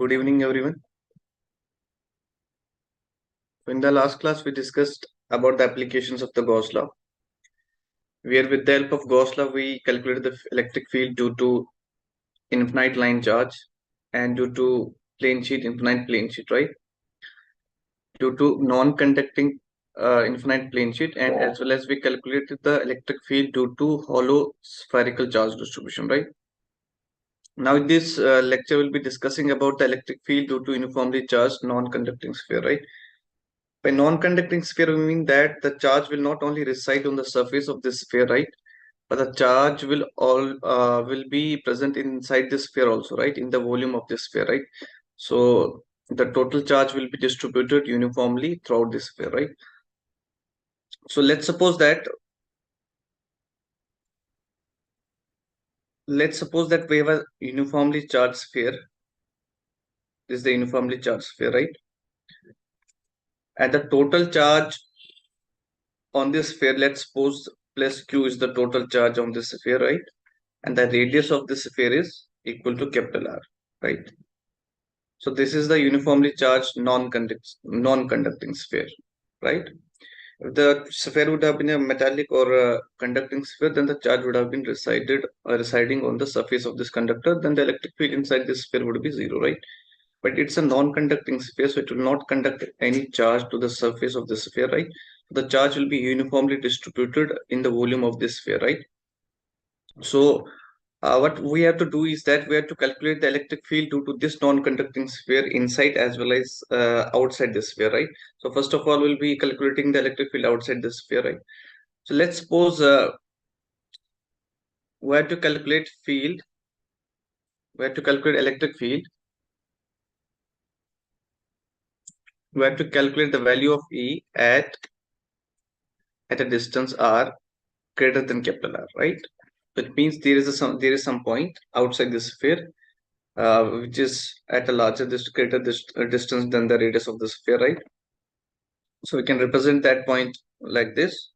Good evening, everyone. In the last class, we discussed about the applications of the Gauss law, where with the help of Gauss law, we calculated the electric field due to infinite line charge and due to infinite plane sheet, right? Due to non-conducting infinite plane sheet, and as well as we calculated the electric field due to hollow spherical charge distribution, right? Now, in this lecture, we'll be discussing about the electric field due to uniformly charged non-conducting sphere, right? By non-conducting sphere, we mean that the charge will not only reside on the surface of this sphere, right? But the charge will be present inside this sphere also, right? In the volume of this sphere, right? So the total charge will be distributed uniformly throughout this sphere, right? So let's suppose that we have a uniformly charged sphere. This is the uniformly charged sphere, right? And the total charge on this sphere, let's suppose plus q is the total charge on this sphere, right? And the radius of this sphere is equal to capital R, right? So this is the uniformly charged non-conducting sphere, right? If the sphere would have been a metallic or a conducting sphere, then the charge would have been residing on the surface of this conductor. Then the electric field inside this sphere would be zero, right? But it's a non-conducting sphere, so it will not conduct any charge to the surface of the sphere, right? The charge will be uniformly distributed in the volume of this sphere, right? So what we have to do is that we have to calculate the electric field due to this non-conducting sphere inside as well as outside the sphere, right? So first of all, we'll be calculating the electric field outside the sphere, right? So let's suppose we have to calculate field. We have to calculate electric field. We have to calculate the value of E at a distance R greater than capital R, right? That means there is some point outside the sphere which is at a greater distance than the radius of the sphere, right? So we can represent that point like this.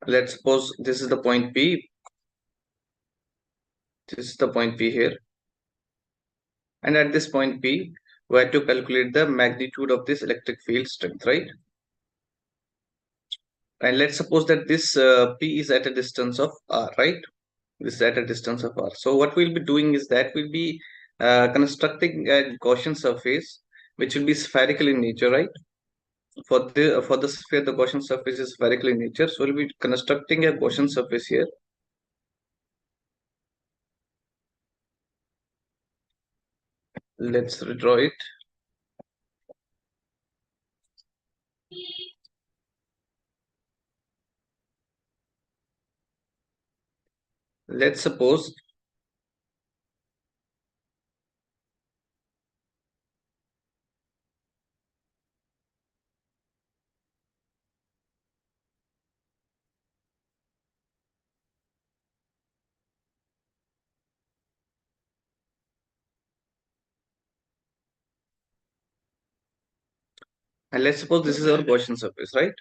Let's suppose this is the point P. This is the point P here. And at this point P, we have to calculate the magnitude of this electric field strength, right? And let's suppose that this P is at a distance of R, right? This is at a distance of R. So what we'll be doing is that we'll be constructing a Gaussian surface, which will be spherical in nature, right? For the sphere, the Gaussian surface is spherical in nature. So we'll be constructing a Gaussian surface here. Let's redraw it. Let's suppose this is our Gaussian surface, right?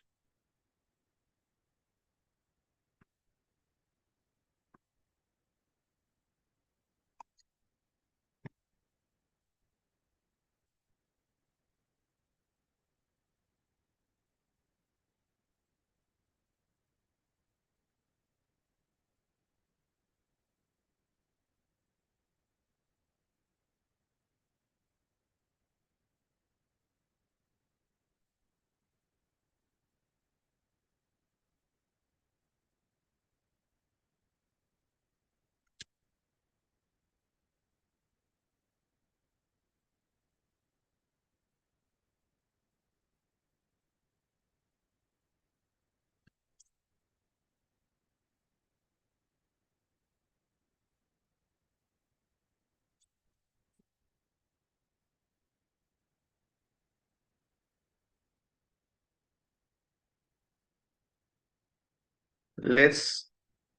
Let's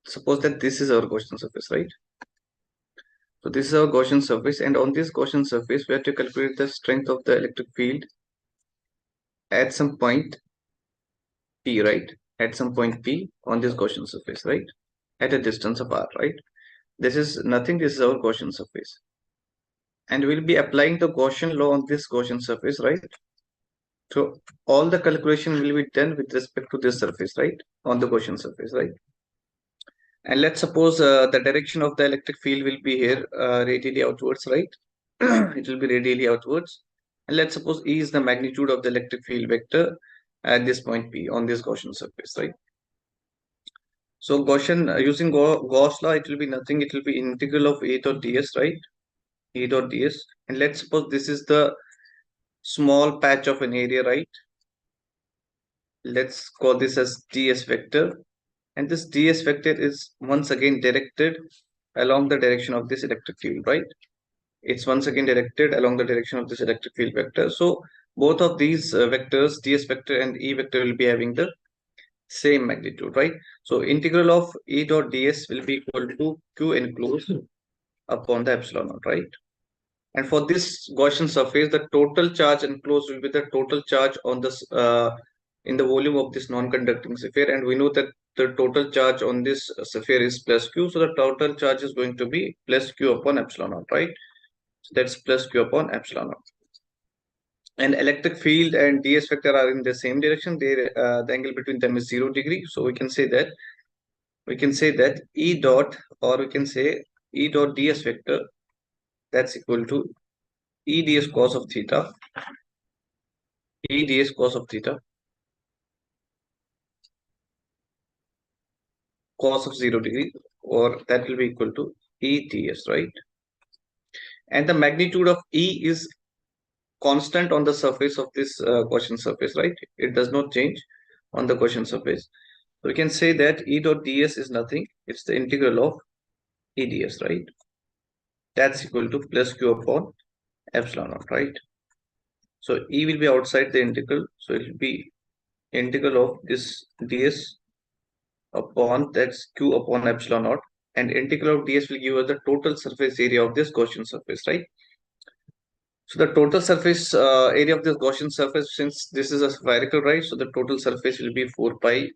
suppose that this is our Gaussian surface, right? So this is our Gaussian surface, and on this Gaussian surface, we have to calculate the strength of the electric field at some point P, right? At some point P on this Gaussian surface, right? At a distance of R, right? This is nothing. This is our Gaussian surface. and we'll be applying the Gaussian law on this Gaussian surface, right? So all the calculation will be done with respect to this surface, right? On the Gaussian surface, right? And let's suppose the direction of the electric field will be here, radially outwards, right? It will be radially outwards. And let's suppose E is the magnitude of the electric field vector at this point P on this Gaussian surface, right? So Gaussian, using Gauss law, it will be nothing. It will be integral of E dot ds, right? E dot ds. And let's suppose this is the small patch of an area, right? Let's call this as ds vector. And this ds vector is once again directed along the direction of this electric field, right? It's once again directed along the direction of this electric field vector. So both of these vectors, ds vector and E vector, will be having the same magnitude, right? So integral of E dot ds will be equal to q enclosed upon the epsilon naught, right? And for this Gaussian surface, the total charge enclosed will be the total charge on this in the volume of this non-conducting sphere. And we know that the total charge on this sphere is plus q. So the total charge is going to be plus q upon epsilon naught, right? So that's plus q upon epsilon naught. And electric field and ds vector are in the same direction. The angle between them is 0 degree. So we can say that E dot, or we can say E dot ds vector, that's equal to E ds cos of theta, E ds cos of theta, cos of 0 degree, or that will be equal to E ds, right? And the magnitude of E is constant on the surface of this Gaussian surface, right? It does not change on the Gaussian surface. So we can say that E dot ds is nothing. It's the integral of E ds, right? That's equal to plus q upon epsilon naught, right? So E will be outside the integral. So it will be integral of this ds upon, that's q upon epsilon naught, and integral of ds will give us the total surface area of this Gaussian surface, right? So the total surface area of this Gaussian surface, since this is a spherical, right? So the total surface will be 4 pi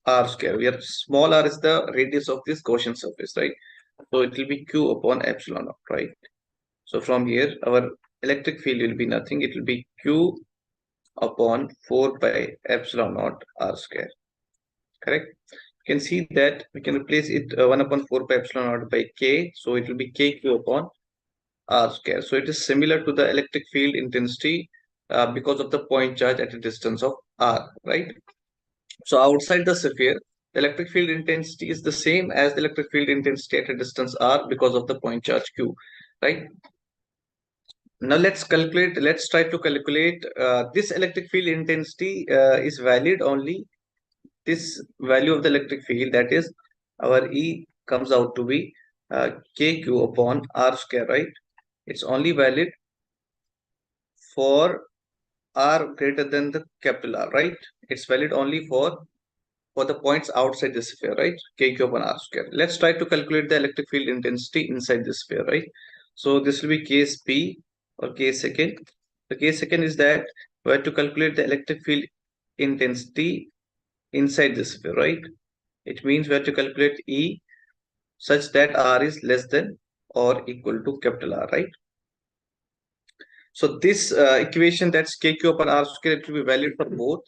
r square, where small r is the radius of this Gaussian surface, right? So it will be q upon epsilon naught, right? So from here, our electric field will be nothing. It will be q upon 4 pi epsilon naught r square, correct? You can see that we can replace it 1 upon 4 pi epsilon naught by k. So it will be kq upon r square. So it is similar to the electric field intensity because of the point charge at a distance of r, right? So outside the sphere, the electric field intensity is the same as the electric field intensity at a distance r because of the point charge q, right? Now let's try to calculate this electric field intensity is valid only this value of the electric field, that is our E comes out to be kq upon r square, right? It's only valid for r greater than the capital R, right? It's valid only for the points outside the sphere, right? Kq upon r square. Let's try to calculate the electric field intensity inside the sphere, right? So this will be case P or case second. The case second is that we have to calculate the electric field intensity inside the sphere, right? It means we have to calculate E such that R is less than or equal to capital R, right? So this equation, that's kq upon r square, it will be valid for both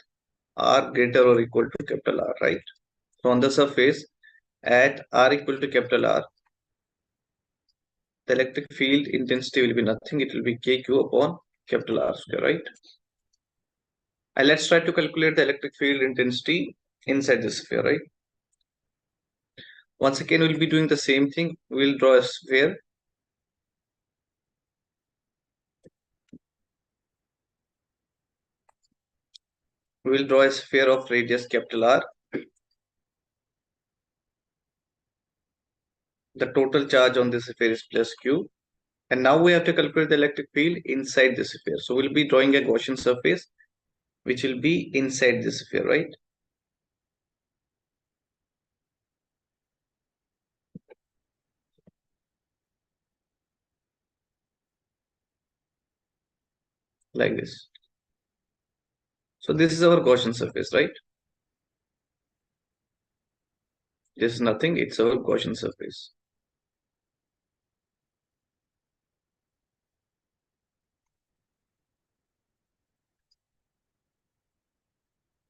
r greater or equal to capital R, right? So on the surface at r equal to capital R, the electric field intensity will be nothing. It will be kq upon capital R square, right? And let's try to calculate the electric field intensity inside the sphere, right? Once again, we'll be doing the same thing. We'll draw a sphere. We'll draw a sphere of radius capital R. The total charge on this sphere is plus q. And now we have to calculate the electric field inside the sphere. So we'll be drawing a Gaussian surface, which will be inside the sphere, right? Like this. So this is our Gaussian surface, right? This is nothing. It's our Gaussian surface.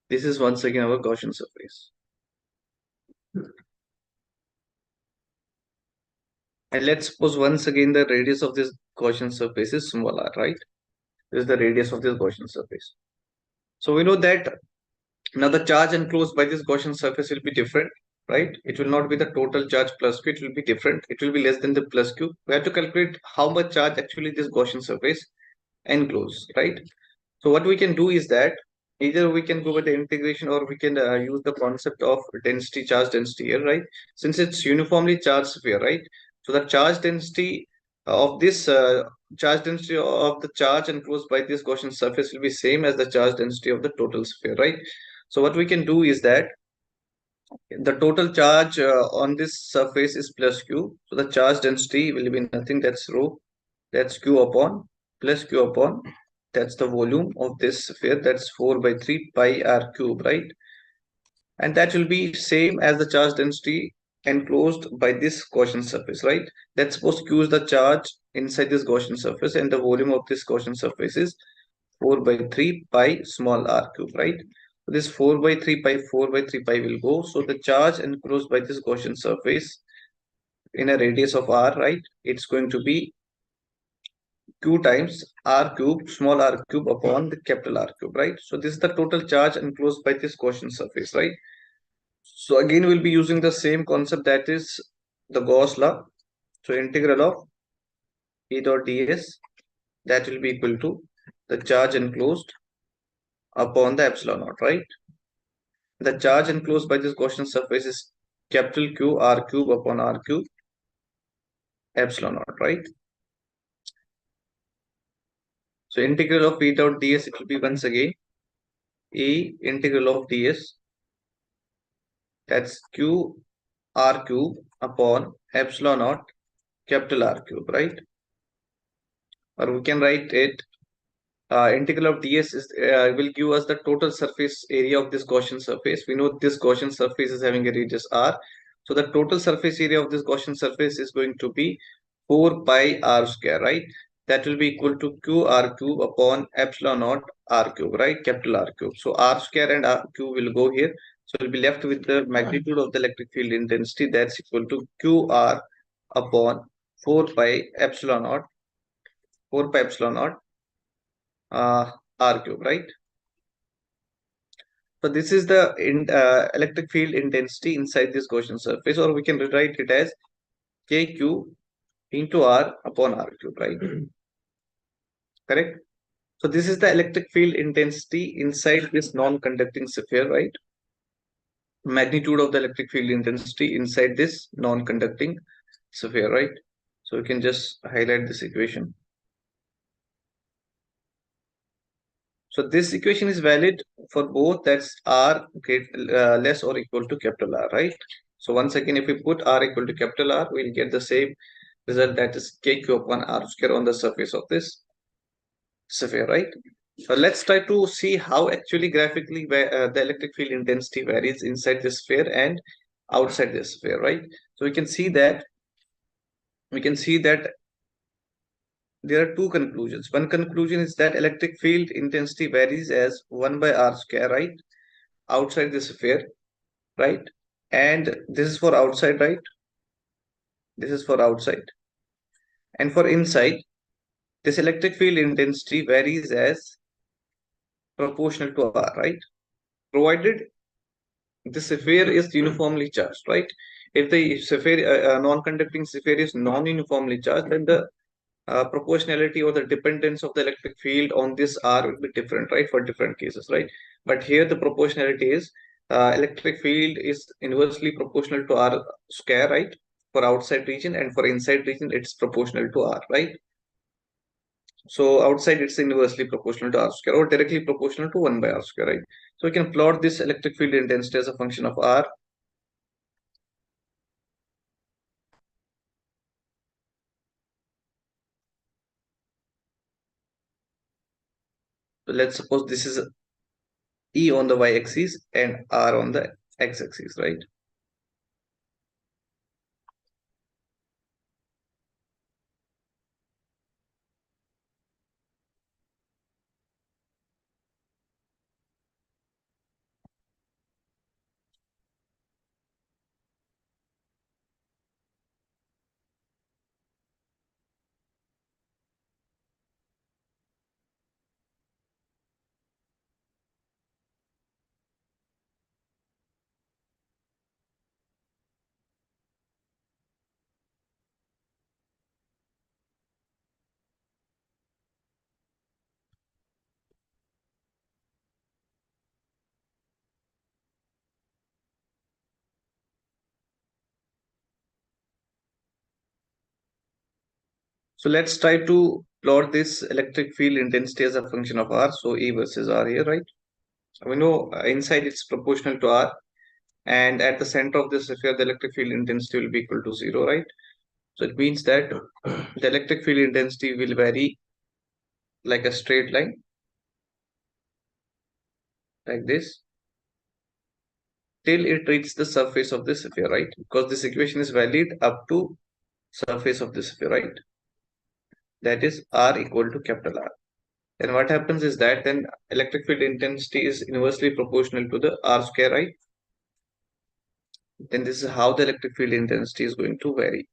This is once again our Gaussian surface. And let's suppose once again the radius of this Gaussian surface is small r, right? This is the radius of this Gaussian surface. So we know that now the charge enclosed by this Gaussian surface will be different, right? It will not be the total charge plus q, it will be different. It will be less than the plus q. We have to calculate how much charge actually this Gaussian surface enclosed, right? So what we can do is that either we can go with the integration or we can use the concept of density, charge density here, right? Since it's uniformly charged sphere, right? So the charge density of this charge density of the charge enclosed by this Gaussian surface will be same as the charge density of the total sphere, right? So what we can do is that the total charge on this surface is plus q. So the charge density will be nothing, that's rho, that's q upon plus q upon, that's the volume of this sphere, that's 4 by 3 pi r cube, right? And that will be same as the charge density enclosed by this Gaussian surface, right? Let's suppose q is the charge inside this Gaussian surface and the volume of this Gaussian surface is 4 by 3 pi small r cube, right? So this 4 by 3 pi, 4 by 3 pi will go. So the charge enclosed by this Gaussian surface in a radius of r, right? It's going to be q times r cube, small r cube upon the capital R cube, right? So this is the total charge enclosed by this Gaussian surface, right? So again, we'll be using the same concept, that is the Gauss law. So integral of E dot ds, that will be equal to the charge enclosed upon the epsilon naught, right? The charge enclosed by this Gaussian surface is capital Q r cube upon r cube epsilon naught, right? So integral of E dot ds, it will be once again E integral of ds, that's q r cube upon epsilon naught capital R cube, right? Or we can write it integral of ds is will give us the total surface area of this Gaussian surface. We know this Gaussian surface is having a radius r. So the total surface area of this Gaussian surface is going to be 4 pi r square, right? That will be equal to q r cube upon epsilon naught r cube, right? Capital R cube. So r square and r cube will go here. So we'll be left with the magnitude of the electric field intensity, that's equal to q r upon 4 pi epsilon naught, 4 pi epsilon naught r cube, right? So this is the electric field intensity inside this Gaussian surface, or we can rewrite it as kq into r upon r cube, right? Correct. So this is the electric field intensity inside this non-conducting sphere, right? Magnitude of the electric field intensity inside this non-conducting sphere, right? So we can just highlight this equation. So this equation is valid for both, that's r less or equal to capital R, right? So once again, if we put r equal to capital R, we'll get the same result, that is kq upon r square on the surface of this sphere, right? So let's try to see how actually graphically the electric field intensity varies inside the sphere and outside the sphere, right? So we can see that there are two conclusions. One conclusion is that electric field intensity varies as 1 by r square, right? Outside the sphere, right? And this is for outside, right? This is for outside. And for inside, this electric field intensity varies as proportional to r, right? Provided the sphere is uniformly charged, right? If the sphere, non-conducting sphere is non-uniformly charged, then the proportionality or the dependence of the electric field on this R will be different, right? For different cases, right? But here the proportionality is electric field is inversely proportional to R square, right? For outside region, and for inside region, it's proportional to R, right? So outside it's inversely proportional to R square or directly proportional to 1 by R square, right? So we can plot this electric field intensity as a function of R. So let's suppose this is E on the y-axis and R on the x-axis, right? So let's try to plot this electric field intensity as a function of R. So E versus R here, right? We know inside it's proportional to R, and at the center of this sphere, the electric field intensity will be equal to 0, right? So it means that the electric field intensity will vary like a straight line, like this, till it reaches the surface of the sphere, right? Because this equation is valid up to surface of the sphere, right? That is R equal to capital R. And what happens is that then electric field intensity is inversely proportional to the R square, right? Then this is how the electric field intensity is going to vary.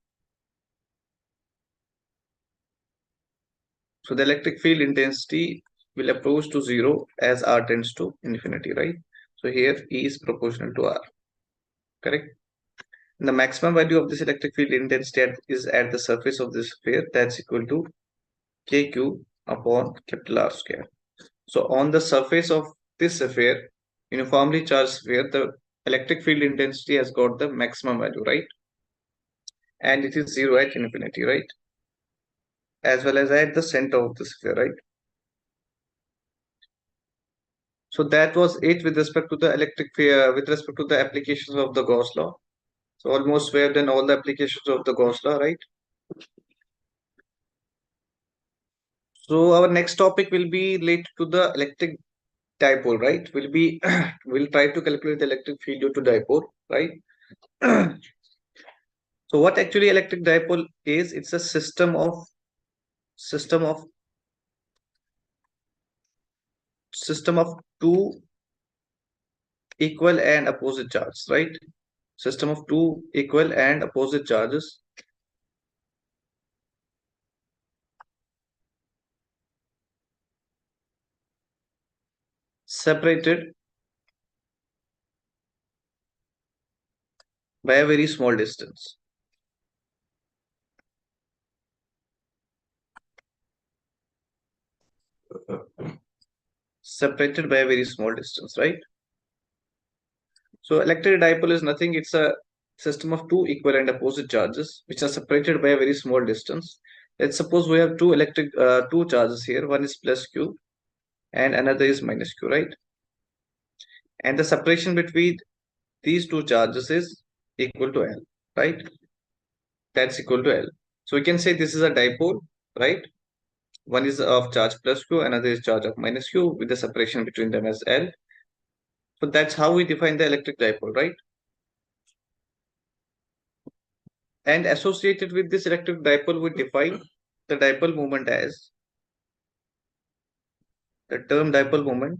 So the electric field intensity will approach to 0 as R tends to infinity, right? So here E is proportional to R, correct? And the maximum value of this electric field intensity is at the surface of this sphere, that's equal to KQ upon capital R square. So on the surface of this sphere, uniformly charged sphere, the electric field intensity has got the maximum value, right? And it is 0 at infinity, right? As well as at the center of the sphere, right? So that was it with respect to the with respect to the applications of the Gauss law. So almost we have done all the applications of the Gauss law, right? So our next topic will be related to the electric dipole, right? We'll try to calculate the electric field due to dipole, right? So what actually electric dipole is? It's a system of system of two equal and opposite charges, right? System of two equal and opposite charges separated by a very small distance. Separated by a very small distance, right? So electric dipole is nothing. It's a system of two equal and opposite charges which are separated by a very small distance. Let's suppose we have two charges here. One is plus q and another is minus q, right? And the separation between these two charges is equal to L, right? That's equal to L. So we can say this is a dipole, right? One is of charge plus q, another is charge of minus q with the separation between them as L. So that's how we define the electric dipole, right? And associated with this electric dipole, we define the dipole moment as the term dipole moment.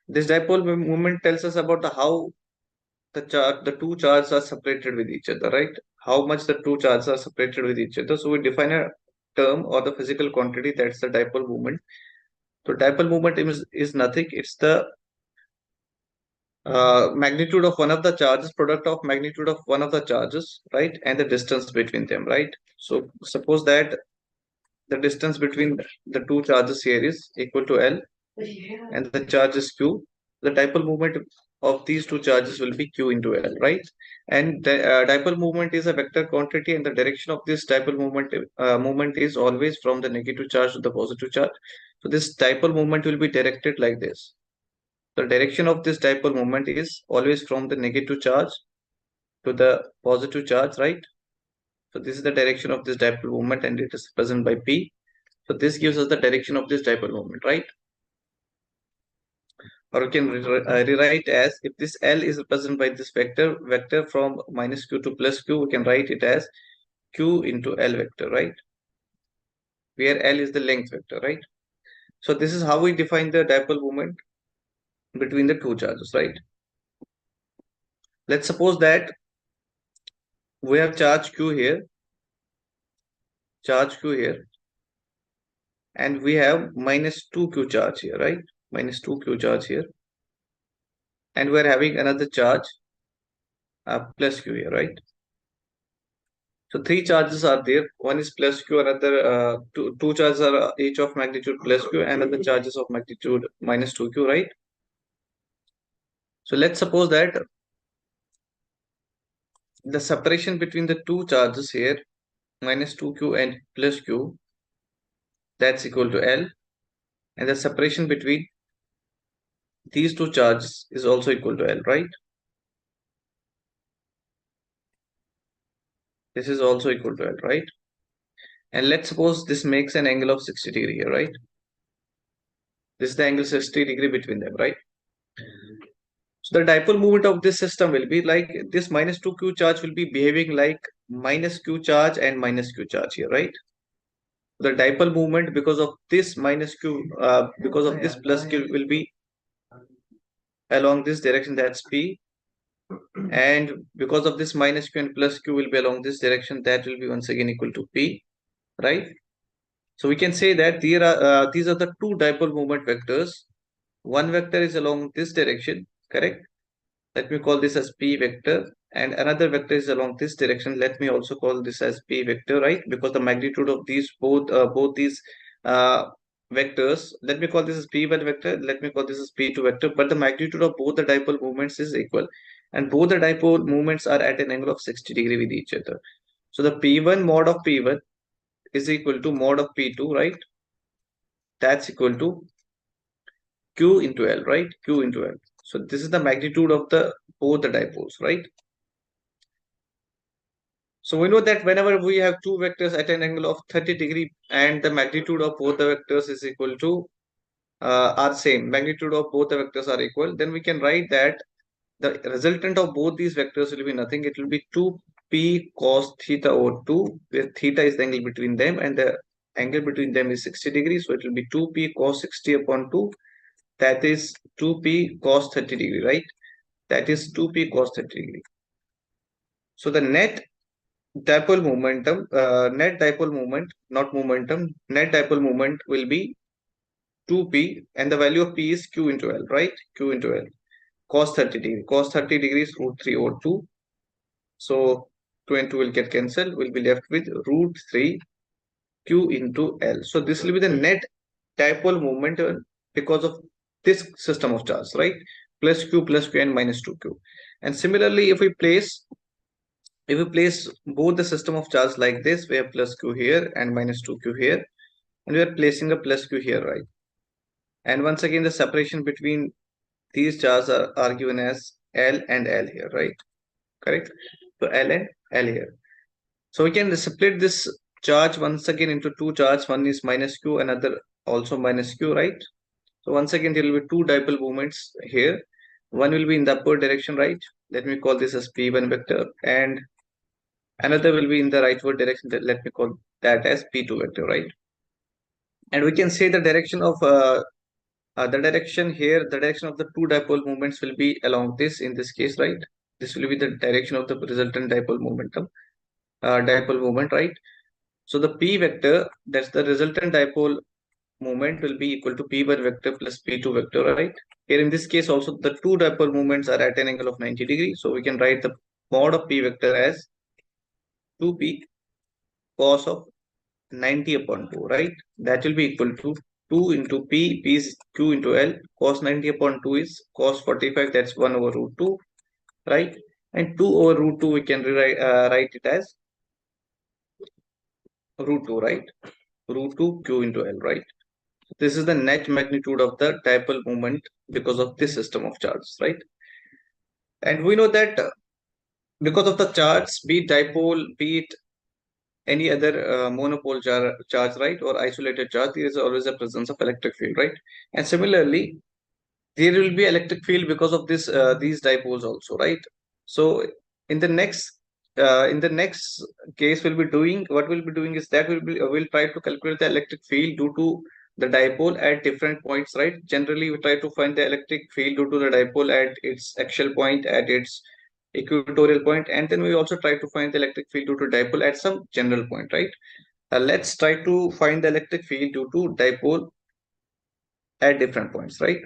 This dipole moment tells us about how the two charges are separated with each other, right? How much the two charges are separated with each other. So we define a term or the physical quantity, that's the dipole moment. So dipole moment is nothing. It's the magnitude of one of the charges, product of magnitude of one of the charges, right? And the distance between them, right? So suppose that the distance between the two charges here is equal to L and the charge is Q. The dipole moment of these two charges will be Q into L, right? And the dipole moment is a vector quantity, and the direction of this dipole moment is always from the negative charge to the positive charge. So this dipole moment will be directed like this. The direction of this dipole moment is always from the negative charge to the positive charge, right? So this is the direction of this dipole moment, and it is represented by P. So this gives us the direction of this dipole moment, right? Or we can rewrite as, if this L is represented by this vector from minus q to plus q, we can write it as q into L vector, right? Where L is the length vector, right? So this is how we define the dipole moment between the two charges, right? Let's suppose that we have charge q here, and we have minus 2q charge here, right? Minus 2q charge here, and we're having another charge plus q here, right? So three charges are there. One is plus q, another two charges are each of magnitude plus q, and other charges of magnitude minus 2q, right? So let's suppose that the separation between the two charges here, minus 2q and plus q, that's equal to L, and the separation between these two charges is also equal to L, right? This is also equal to L, right? And let's suppose this makes an angle of 60 degree here, right? This is the angle 60 degree between them, right? So the dipole moment of this system will be like this minus 2q charge will be behaving like minus q charge and minus q charge here, right? The dipole moment because of this minus q, because of this plus q will be along this direction, that's P. And because of this minus q and plus q will be along this direction, that will be once again equal to P, right? So we can say that these are the two dipole moment vectors. One vector is along this direction, correct? Let me call this as P vector, and another vector is along this direction. Let me also call this as P vector, right? Because the magnitude of these both these uh, vectors, let me call this as P1 vector, let me call this as P2 vector, but the magnitude of both the dipole moments is equal, and both the dipole moments are at an angle of 60 degree with each other. So the P1 mod of P1 is equal to mod of P2, right? That's equal to Q into L, right? Q into L. So this is the magnitude of the both the dipoles, right? So we know that whenever we have two vectors at an angle of 30 degree and the magnitude of both the vectors is equal to are same, magnitude of both the vectors are equal, then we can write that the resultant of both these vectors will be nothing. It will be 2p cos theta over 2, where theta is the angle between them and the angle between them is 60 degrees. So it will be 2p cos 60 upon 2. That is 2p cos 30 degree, right? That is 2p cos 30 degree. So the net dipole moment, not momentum, net dipole moment will be 2p, and the value of p is q into L, right? Q into L. Cos 30 degree. Cos 30 degrees root 3 over 2. So 2 and 2 will get cancelled. We'll be left with root 3 q into L. So this will be the net dipole moment because of this system of charge, right? Plus q and minus 2q. And similarly, if we place both the system of charge like this, we have plus q here and minus 2q here, and we are placing a plus q here, right? And once again, the separation between these charges are given as L and L here, right? Correct? So L and L here. So we can split this charge once again into two charges. One is minus q, another also minus q, right? So once again, there will be two dipole moments here. One will be in the upward direction, right? Let me call this as P1 vector, and another will be in the rightward direction. Let me call that as P2 vector, right? And we can say the direction of the direction here, the direction of the two dipole moments will be along this in this case, right? This will be the direction of the resultant dipole moment, right? So the P vector, that's the resultant dipole moment, will be equal to P1 vector plus P2 vector, right? Here in this case also the two dipole moments are at an angle of 90 degrees. So we can write the mod of P vector as 2P cos of 90 upon 2, right? That will be equal to 2 into P is Q into L. Cos 90 upon 2 is cos 45, that's 1 over root 2, right? And 2 over root 2, we can write it as root 2, right? Root 2 Q into L, right? This is the net magnitude of the dipole moment because of this system of charges, right? And we know that because of the charge, be it dipole, be it any other monopole charge, right, or isolated charge, there is always a presence of electric field, right? And similarly, there will be electric field because of this these dipoles also, right? So in the next case, we'll be doing is that we'll try to calculate the electric field due to the dipole at different points, right? Generally, we try to find the electric field due to the dipole at its axial point, at its equatorial point, and then we also try to find the electric field due to dipole at some general point, right? Let's try to find the electric field due to dipole at different points, right?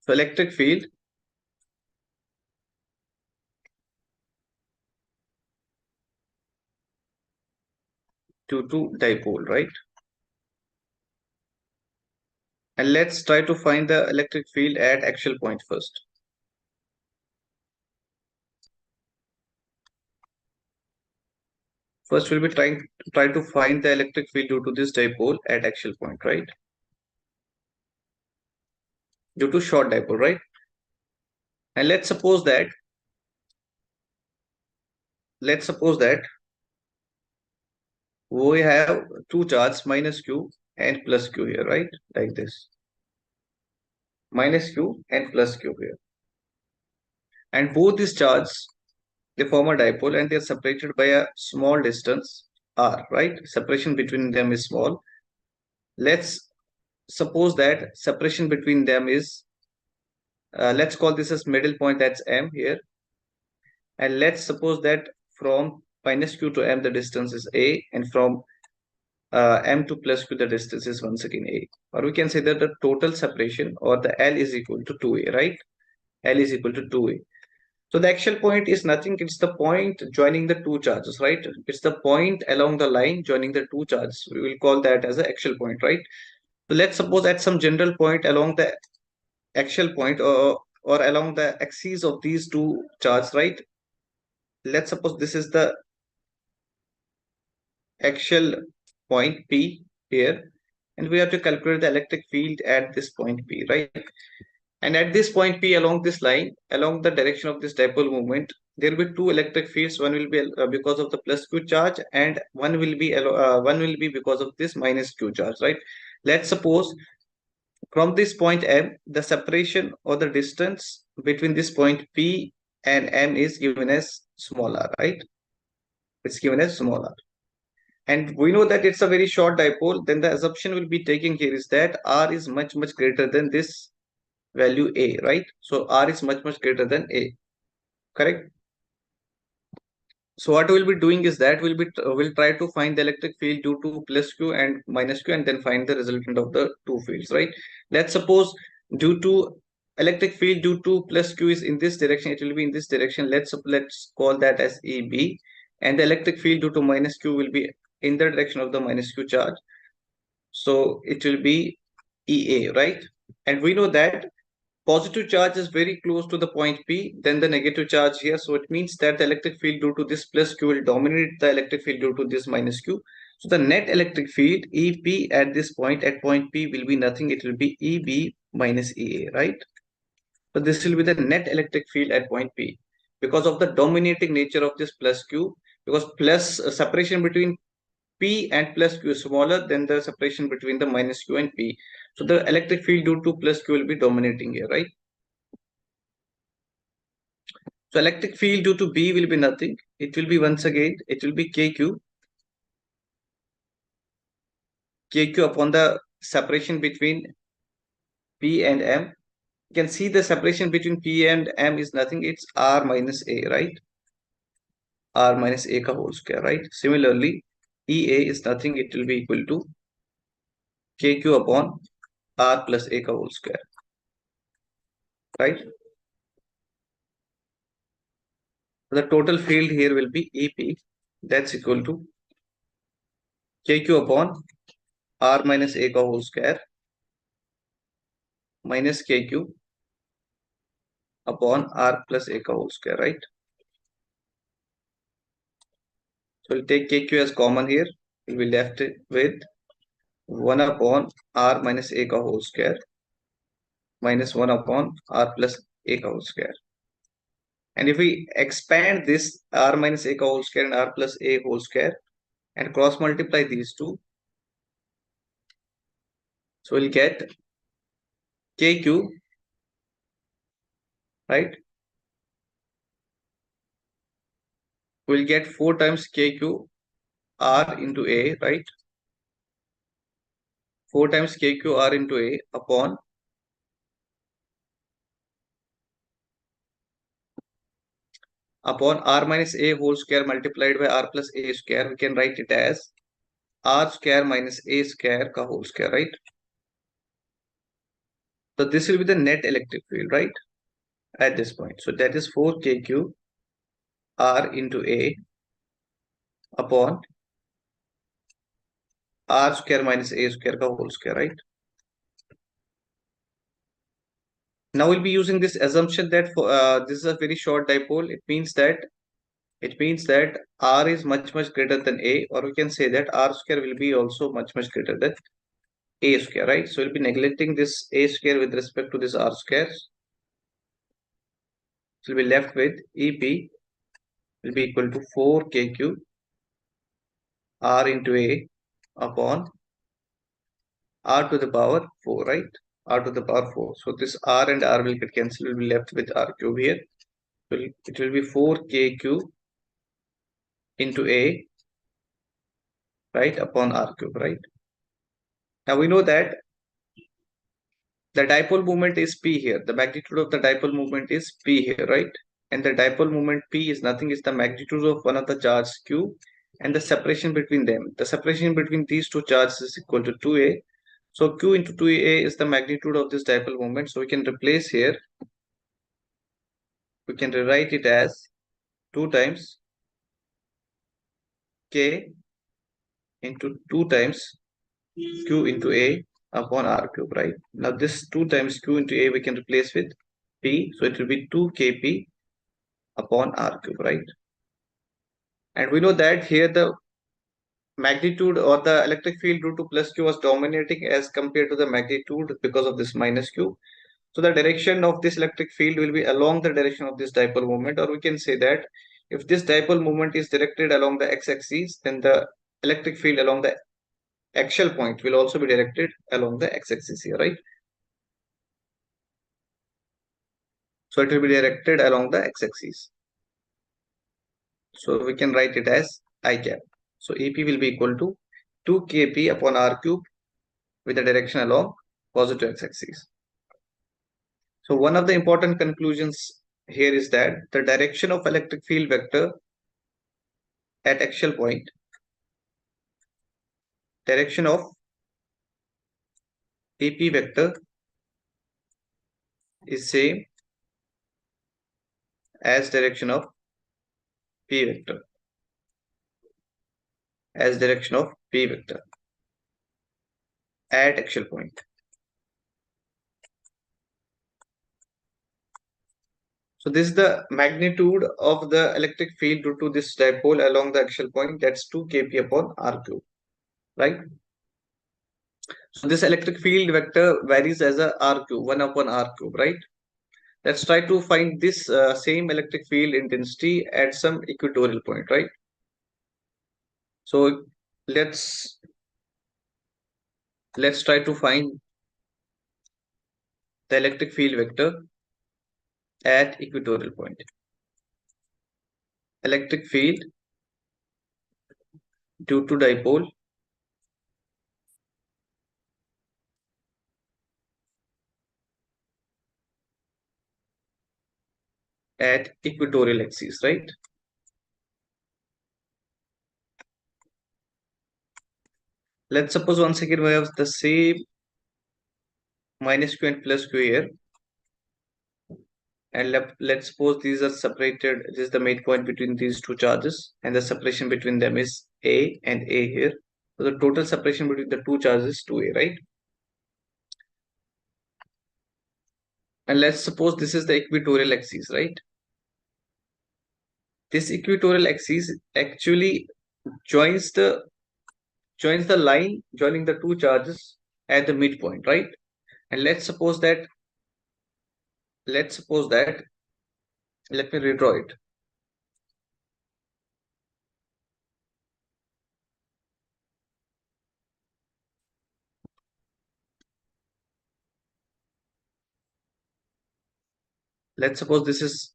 So electric field due to dipole, right? And let's try to find the electric field at axial point first. First, we'll be try to find the electric field due to this dipole at axial point, right? Due to short dipole, right? And let's suppose that we have two charges minus q and plus q here, right? Like this. Minus q and plus q here. And both these charges, they form a dipole and they are separated by a small distance r, right? Separation between them is small. Let's suppose that separation between them is, let's call this as middle point, that's m here. And let's suppose that from minus q to m the distance is a, and from m to plus q the distance is once again a. Or we can say that the total separation, or the L, is equal to 2a, right? L is equal to 2a. So the axial point is nothing, it's the point joining the two charges, right? It's the point along the line joining the two charges. We will call that as the axial point, right? So let's suppose at some general point along the axial point, or along the axes of these two charges, right? Let's suppose this is the axial point P here, and we have to calculate the electric field at this point P, right? And at this point P, along this line, along the direction of this dipole movement, there will be two electric fields. One will be because of the plus q charge, and one will be because of this minus q charge, right? Let's suppose from this point M, the separation or the distance between this point P and M is given as small r, right? It's given as small r. And we know that it's a very short dipole. Then the assumption we'll be taking here is that r is much, much greater than this value a, right? So r is much, much greater than a, correct? So what we'll be doing is that we'll try to find the electric field due to plus q and minus q, and then find the resultant of the two fields, right? Let's suppose due to electric field due to plus q is in this direction, it will be in this direction. Let's call that as EB, and the electric field due to minus q will be in the direction of the minus q charge. So it will be EA, right? And we know that positive charge is very close to the point P, then the negative charge here. So it means that the electric field due to this plus Q will dominate the electric field due to this minus Q. So the net electric field EP at this point, at point P, will be nothing. It will be EB minus EA, right? So this will be the net electric field at point P because of the dominating nature of this plus Q, because plus separation between P and plus Q is smaller than the separation between the minus Q and P. So the electric field due to plus Q will be dominating here, right? So electric field due to B will be nothing. It will be once again, it will be KQ upon the separation between P and M. You can see the separation between P and M is nothing. It's R minus A, right? R minus A ka whole square, right? Similarly, EA is nothing. It will be equal to KQ upon R plus A ka whole square, right? The total field here will be EP. That's equal to KQ upon R minus A ka whole square minus KQ upon R plus A ka whole square, right? So we'll take KQ as common here. We'll be left with 1 upon R minus A ka whole square minus 1 upon R plus A ka whole square. And if we expand this R minus A ka whole square and R plus A whole square and cross multiply these two, so we'll get KQ, right? We'll get 4 times KQ R into A, right? 4 times KQ R into A upon R minus A whole square multiplied by R plus A square. We can write it as R square minus A square ka whole square, right? So this will be the net electric field, right? At this point. So that is 4 KQ R into A upon R square minus A square ka whole square, right? Now we'll be using this assumption that for this is a very short dipole. It means that r is much greater than a, or we can say that r square will be also much greater than a square, right? So we'll be neglecting this a square with respect to this r square. So we'll be left with EP will be equal to 4kq r into a upon r to the power 4, right? R to the power 4. So this r and r will get cancelled. We'll be left with r cube here. So it will be 4kq into a, right, upon r cube, right? Now we know that the dipole moment is p here. The magnitude of the dipole moment is p here, right? And the dipole moment p is nothing, is the magnitude of one of the charges q and the separation between them. The separation between these two charges is equal to 2a. So q into 2a is the magnitude of this dipole moment. So we can replace here. We can rewrite it as 2 times k into 2 times q into a upon r cube, right? Now this 2 times q into a we can replace with p. So it will be 2kp upon r cube, right? And we know that here the magnitude or the electric field due to plus q was dominating as compared to the magnitude because of this minus q. So the direction of this electric field will be along the direction of this dipole moment, or we can say that if this dipole moment is directed along the x-axis, then the electric field along the axial point will also be directed along the x-axis here, right? So it will be directed along the x-axis. So we can write it as I cap. So EP will be equal to 2kp upon r cube with the direction along positive x-axis. So one of the important conclusions here is that the direction of electric field vector at axial point, direction of AP vector is same as direction of P vector, at axial point. So this is the magnitude of the electric field due to this dipole along the axial point, that's 2kp upon r cube, right? So this electric field vector varies as a r cube, 1 upon r cube, right? Let's try to find this same electric field intensity at some equatorial point, right? So let's try to find the electric field vector at equatorial point. Electric field due to dipole at equatorial axis, right? Let's suppose once again we have the same minus q and plus q here, and let's suppose these are separated. This is the midpoint between these two charges, and the separation between them is a and a here. So the total separation between the two charges is 2a, right? And let's suppose this is the equatorial axis, right? This equatorial axis actually joins the line joining the two charges at the midpoint, right? And let's suppose that let me redraw it. Let's suppose this is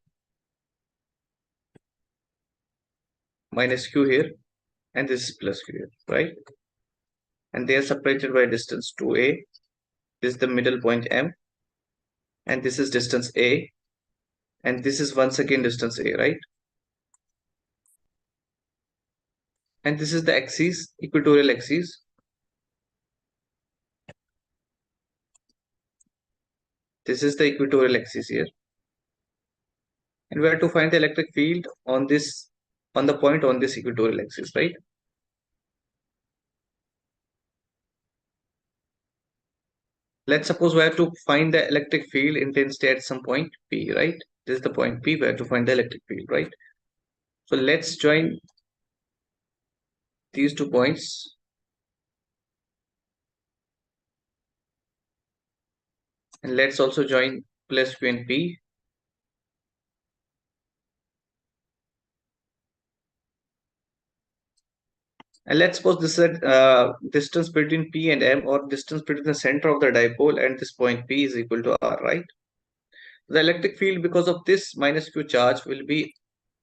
minus q here, and this is plus q here, right? And they are separated by distance 2a. This is the middle point M, and this is distance a, and this is once again distance a, right? And this is the axis, equatorial axis. This is the equatorial axis here. And we have to find the electric field on the point on this equatorial axis, right? Let's suppose we have to find the electric field intensity at some point P, right? This is the point P, we have to find the electric field, right? So let's join these 2 points. And let's also join plus Q and P. And let's suppose this is distance between P and M, or distance between the center of the dipole and this point P is equal to R, right? The electric field because of this minus Q charge will be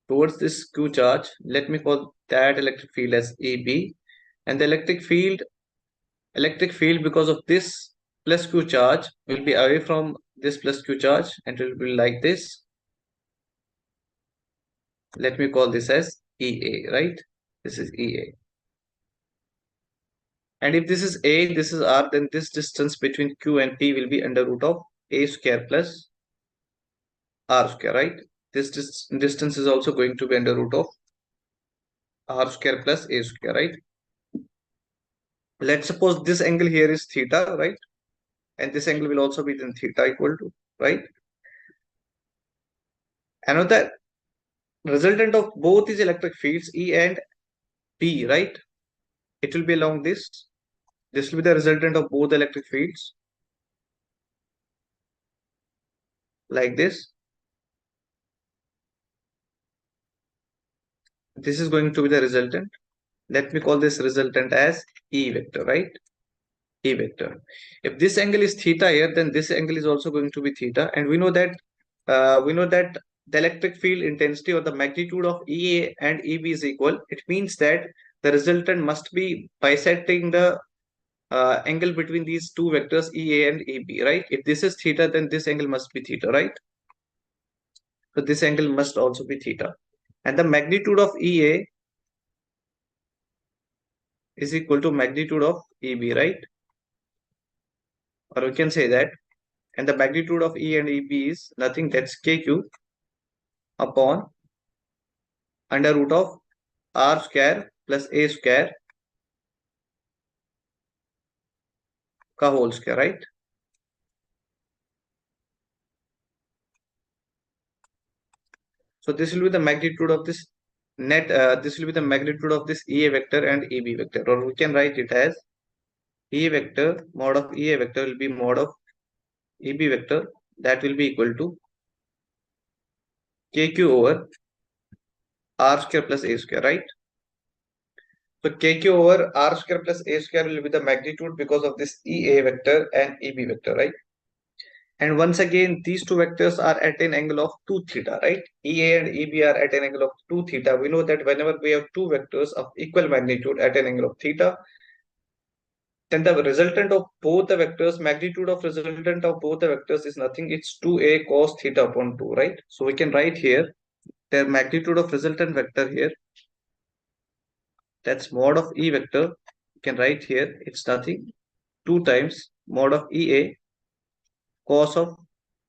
towards this Q charge. Let me call that electric field as AB. And the electric field because of this plus Q charge will be away from this plus Q charge and it will be like this. Let me call this as EA, right? This is EA. And if this is A, this is R, then this distance between Q and P will be under root of A square plus R square, right? This distance is also going to be under root of R square plus A square, right? Let's suppose this angle here is theta, right? And this angle will also be then theta equal to, right? Another resultant of both these electric fields, E and P, right? It will be along this. This will be the resultant of both the electric fields, like this. This is going to be the resultant. Let me call this resultant as E vector, right? E vector. If this angle is theta here, then this angle is also going to be theta. And we know that the electric field intensity or the magnitude of EA and EB is equal. It means that the resultant must be bisecting the angle between these two vectors EA and EB, right? If this is theta, then this angle must be theta, right? So this angle must also be theta. And the magnitude of EA is equal to magnitude of EB, right? Or we can say that. And the magnitude of E and EB is nothing, that's KQ upon under root of R square plus A square ka whole square, right? So this will be the magnitude of this this will be the magnitude of this EA vector and EB vector, or we can write it as EA vector mod of EA vector will be mod of EB vector, that will be equal to KQ over R square plus A square, right? So KQ over R square plus A square will be the magnitude because of this EA vector and EB vector, right? And once again, these two vectors are at an angle of 2 theta, right? EA and EB are at an angle of 2 theta. We know that whenever we have two vectors of equal magnitude at an angle of theta, then the resultant of both the vectors, magnitude of resultant of both the vectors is nothing. It's 2a cos theta upon 2, right? So we can write here the magnitude of resultant vector here. That's mod of E vector. You can write here, it's nothing. 2 times mod of EA cos of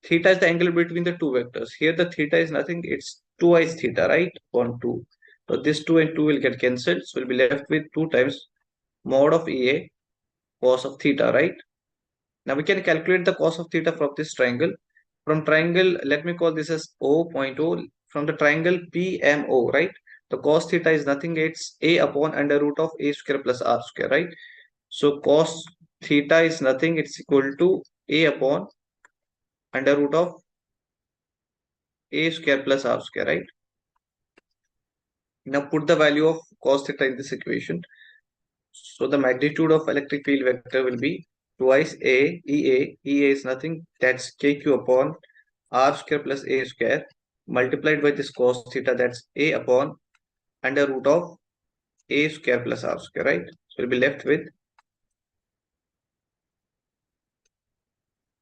theta is the angle between the two vectors. Here the theta is nothing, it's 2i theta, right? On 2. So this 2 and 2 will get cancelled. So we'll be left with 2 times mod of EA cos of theta, right? Now we can calculate the cos of theta from this triangle. From triangle, let me call this as O point O. From the triangle PMO, right? The cos theta is nothing, it's A upon under root of A square plus R square, right? So cos theta is nothing, it's equal to A upon under root of A square plus R square, right? Now put the value of cos theta in this equation. So the magnitude of electric field vector will be twice A, EA. EA is nothing, that's KQ upon R square plus A square multiplied by this cos theta, that's A upon under root of A square plus R square, right? So we'll be left with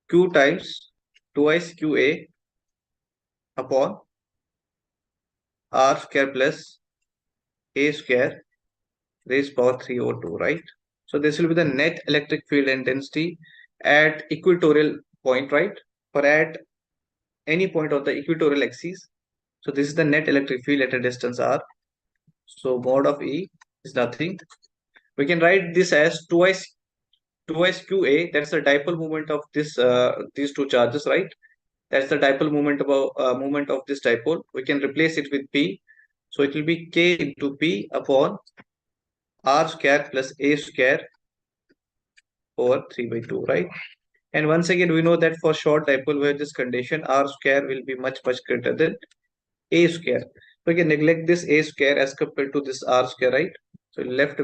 Q times twice QA upon R square plus A square raised power 3 over 2, right? So this will be the net electric field intensity at equatorial point, right? Or at any point of the equatorial axis. So this is the net electric field at a distance R. So mod of E is nothing. We can write this as twice 2s qa, that's the dipole moment of this these two charges, right? That's the dipole moment of this dipole. We can replace it with p, so it will be k into p upon r square plus a square over 3 by 2, right? And once again, we know that for short dipole, we have this condition r square will be much greater than a square. We can neglect this a square as compared to this r square, right? So we're left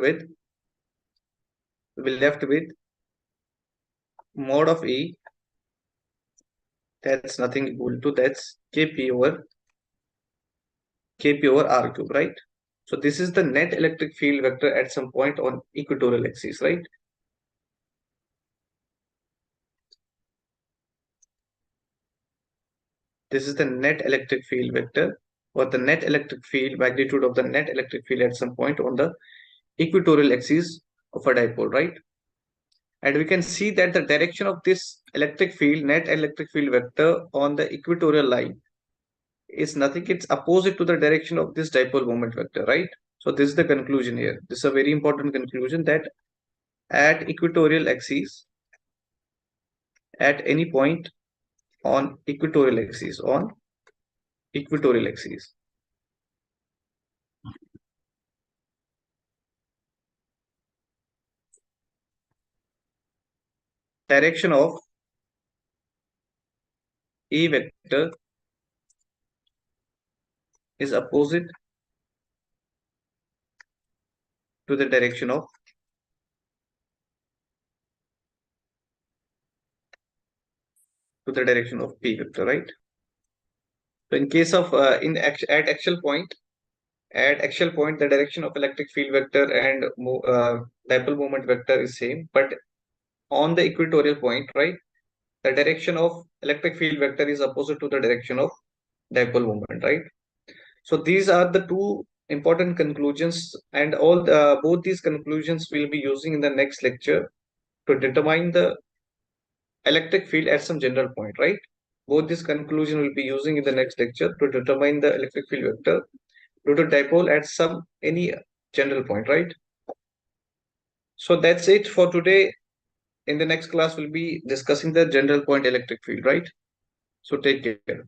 with mod of e, that's nothing equal to, that's kp over r cube, right? So this is the net electric field vector at some point on equatorial axis, right? This is the net electric field vector, or the net electric field magnitude of the net electric field at some point on the equatorial axis of a dipole, right? And we can see that the direction of this electric field, net electric field vector on the equatorial line is nothing, it's opposite to the direction of this dipole moment vector, right? So this is the conclusion here. This is a very important conclusion, that at equatorial axis, at any point on equatorial axis, direction of E vector is opposite to the direction of P vector, right? So in case of at actual point, the direction of electric field vector and dipole moment vector is same, but on the equatorial point, right, the direction of electric field vector is opposite to the direction of dipole moment, right? So these are the two important conclusions, and both these conclusions we'll be using in the next lecture to determine the electric field at some general point, right? Both this conclusion will be using in the next lecture to determine the electric field vector due to dipole at some any general point, right? So that's it for today. In the next class, we'll be discussing the general point electric field, right? So take care.